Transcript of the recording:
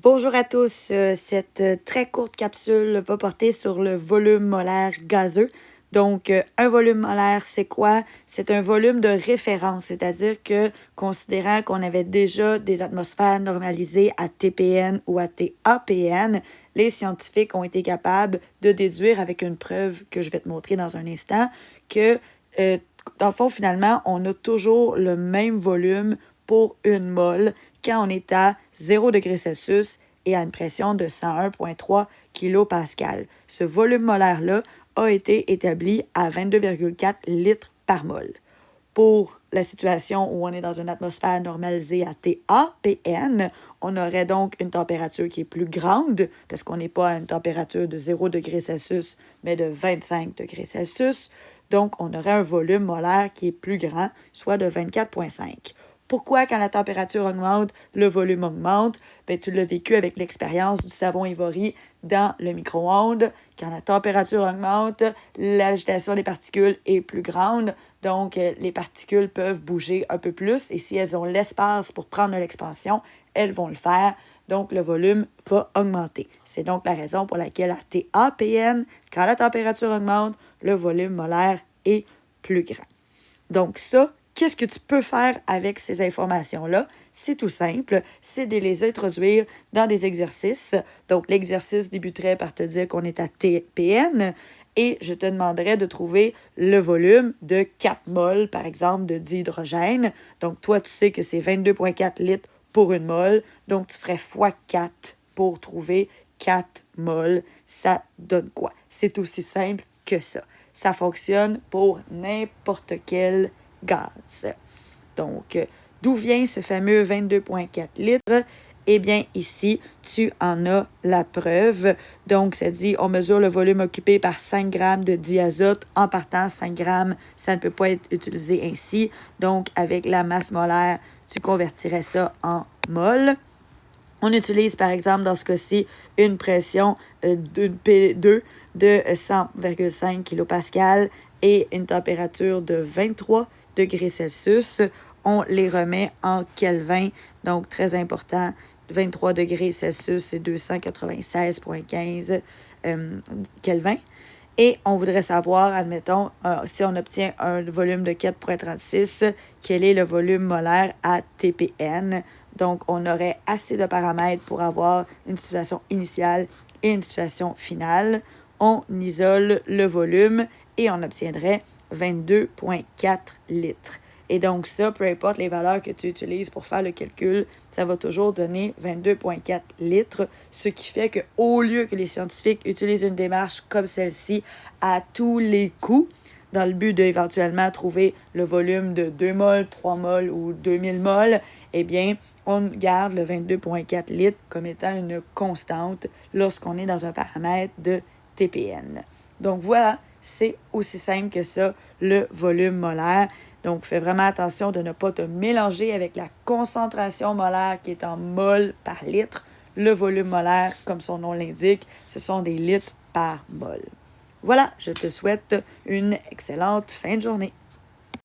Bonjour à tous, cette très courte capsule va porter sur le volume molaire gazeux. Donc, un volume molaire, c'est quoi? C'est un volume de référence, c'est-à-dire que, considérant qu'on avait déjà des atmosphères normalisées à TPN ou à TAPN, les scientifiques ont été capables de déduire avec une preuve que je vais te montrer dans un instant que, dans le fond, finalement, on a toujours le même volume pour une mole quand on est à 0 degré Celsius et à une pression de 101,3 kPa. Ce volume molaire-là a été établi à 22,4 litres par mol. Pour la situation où on est dans une atmosphère normalisée à TAPN, on aurait donc une température qui est plus grande, parce qu'on n'est pas à une température de 0 degré Celsius, mais de 25 degrés Celsius. Donc, on aurait un volume molaire qui est plus grand, soit de 24,5. Pourquoi, quand la température augmente, le volume augmente? Bien, tu l'as vécu avec l'expérience du savon Ivory dans le micro-ondes. Quand la température augmente, l'agitation des particules est plus grande. Donc, les particules peuvent bouger un peu plus. Et si elles ont l'espace pour prendre de l'expansion, elles vont le faire. Donc, le volume va augmenter. C'est donc la raison pour laquelle à TAPN, quand la température augmente, le volume molaire est plus grand. Donc, ça, qu'est-ce que tu peux faire avec ces informations-là? C'est tout simple, c'est de les introduire dans des exercices. Donc, l'exercice débuterait par te dire qu'on est à TPN et je te demanderais de trouver le volume de 4 moles, par exemple, de dihydrogène. Donc, toi, tu sais que c'est 22,4 litres pour une mole. Donc, tu ferais x4 pour trouver 4 moles. Ça donne quoi? C'est aussi simple que ça. Ça fonctionne pour n'importe quel gaz. Donc, d'où vient ce fameux 22,4 litres? Eh bien, ici, tu en as la preuve. Donc, ça dit, on mesure le volume occupé par 5 grammes de diazote. En partant, 5 grammes, ça ne peut pas être utilisé ainsi. Donc, avec la masse molaire, tu convertirais ça en mol. On utilise, par exemple, dans ce cas-ci, une pression d'une P2 de 100,5 kPa et une température de 23 degrés Celsius. On les remet en Kelvin, donc très important. 23 degrés Celsius, c'est 296,15 Kelvin. Et on voudrait savoir, admettons, si on obtient un volume de 4,36, quel est le volume molaire à TPN. Donc, on aurait assez de paramètres pour avoir une situation initiale et une situation finale. On isole le volume et on obtiendrait 22,4 litres. Et donc ça, peu importe les valeurs que tu utilises pour faire le calcul, ça va toujours donner 22,4 litres, ce qui fait qu'au lieu que les scientifiques utilisent une démarche comme celle-ci à tous les coups, dans le but d'éventuellement trouver le volume de 2 moles, 3 moles ou 2000 moles, eh bien, on garde le 22,4 litres comme étant une constante lorsqu'on est dans un paramètre de TPN. Donc voilà, c'est aussi simple que ça, le volume molaire. Donc, fais vraiment attention de ne pas te mélanger avec la concentration molaire qui est en mol par litre. Le volume molaire, comme son nom l'indique, ce sont des litres par mol. Voilà, je te souhaite une excellente fin de journée.